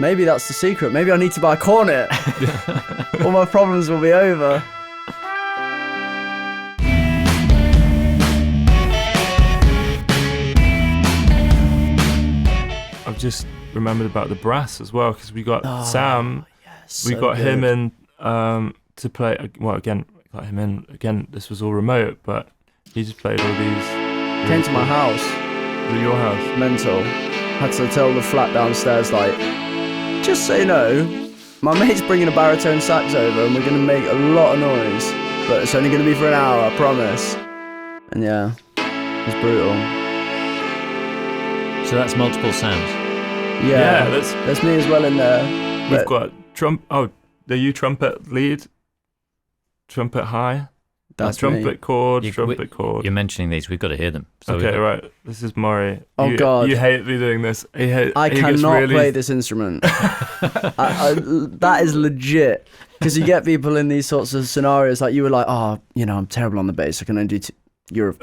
Maybe that's the secret. Maybe I need to buy a cornet. All my problems will be over. I've just remembered about the brass as well, because we got Sam. Yes, We so got him good. in to play. Well, again, got him in again. This was all remote, but he just played all these. Came to my house. Was it your house? Mental. Had to tell the flat downstairs, like, just so you know, my mate's bringing a baritone sax over and we're going to make a lot of noise, but it's only going to be for an hour, I promise. And yeah, it's brutal. So that's multiple sounds. Yeah, that's there's me as well in there. We've But got are you trumpet lead? Trumpet high? that's trumpet me. chord, You- trumpet chord. You're mentioning these. We've got to hear them. So Okay, right. This is Maury. Oh, God. You hate me doing this. I he gets cannot really... play this instrument. That is legit. Because you get people in these sorts of scenarios, like you were like, oh, you know, I'm terrible on the bass. I can only do. You're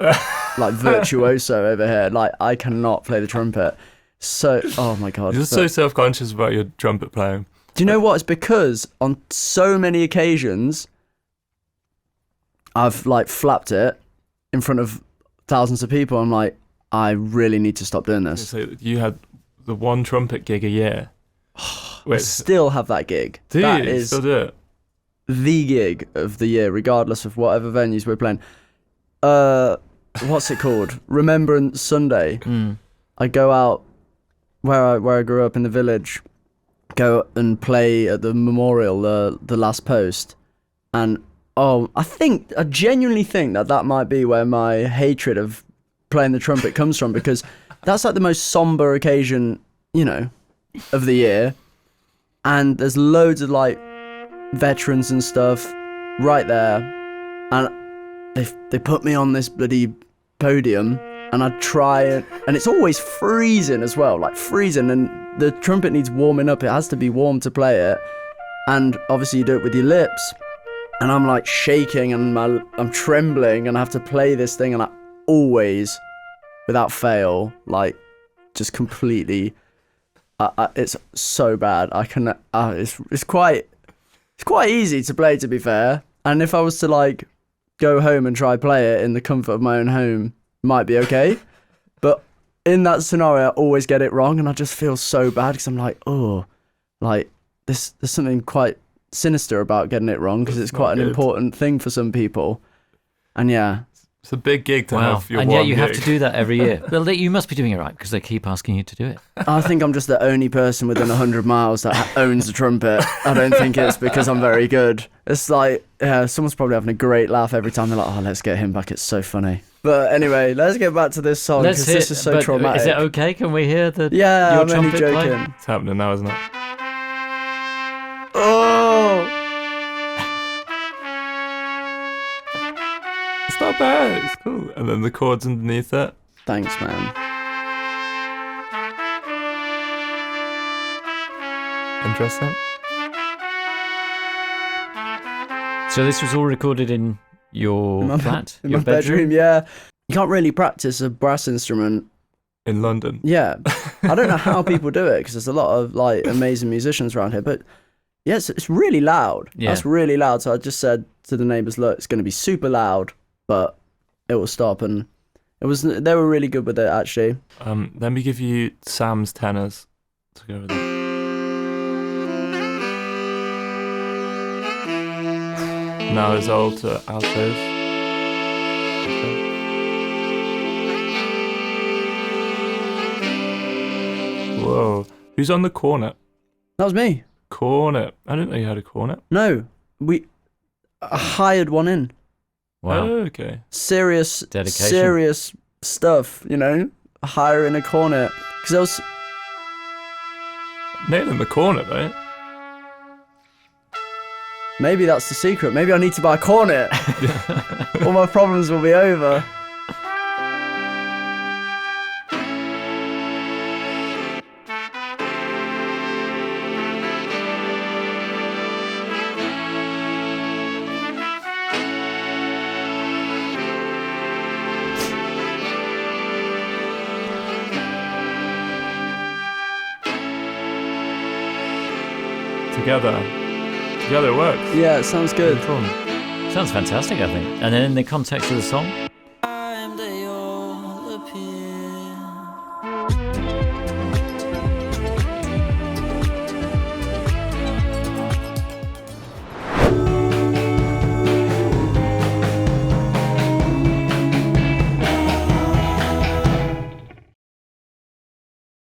like virtuoso over here. Like I cannot play the trumpet. So, oh my God. You're so self-conscious about your trumpet playing. Do you know what? It's because on so many occasions, I've like flapped it in front of thousands of people. I'm like, I really need to stop doing this. So you had the one trumpet gig a year. I still have that gig. Do That you is still do it? the gig of the year, regardless of whatever venues we're playing. What's it called? Remembrance Sunday. I go out where I grew up in the village, go and play at the memorial, the last post, and I genuinely think that might be where my hatred of playing the trumpet comes from, because that's like the most somber occasion, you know, of the year, and there's loads of like veterans and stuff right there, and they put me on this bloody podium, and I try it, and it's always freezing as well, like freezing, and the trumpet needs warming up. It has to be warm to play it, and obviously you do it with your lips, and I'm like shaking, and I'm trembling, and I have to play this thing, and I always, without fail, like just completely, it's so bad. I can, it's quite easy to play, to be fair, and if I was to like go home and try play it in the comfort of my own home, might be okay, but in that scenario I always get it wrong, and I just feel so bad, because I'm like, oh, like there's something quite sinister about getting it wrong, because it's quite an important thing for some people, and yeah. It's a big gig to have your and one yet you have gig. to do that every year. Well, you must be doing it right, because they keep asking you to do it. I think I'm just the only person within 100 miles that owns a trumpet. I don't think it's because I'm very good. It's like, yeah, someone's probably having a great laugh every time. They're like, oh, let's get him back. It's so funny. But anyway, let's get back to this song, because this is so traumatic. Is it okay? Can we hear the Yeah, your I'm only trumpet joking. play? It's happening now, isn't it? Oh! It's not bad. It's cool. And then the chords underneath it. Thanks, man. Interesting. So this was all recorded in your flat, In your my bedroom, yeah. You can't really practice a brass instrument. In London. Yeah. I don't know how people do it, because there's a lot of like amazing musicians around here, but yes, it's really loud. Yeah. That's really loud. So I just said to the neighbours, look, it's going to be super loud, but it will stop. And they were really good with it, actually. Let me give you Sam's tenors to go with it. Now his altos. Whoa. Who's on the cornet? That was me. Cornet. I didn't know you had a cornet. No, I hired one in. Wow. Oh, okay. Serious Dedication. stuff, you know? Hiring a cornet. Because there was... Nailing the cornet, though. Maybe that's the secret. Maybe I need to buy a cornet. All my problems will be over. together it works. Yeah, it sounds good. Fun. Sounds fantastic, I think. And then in the context of the song,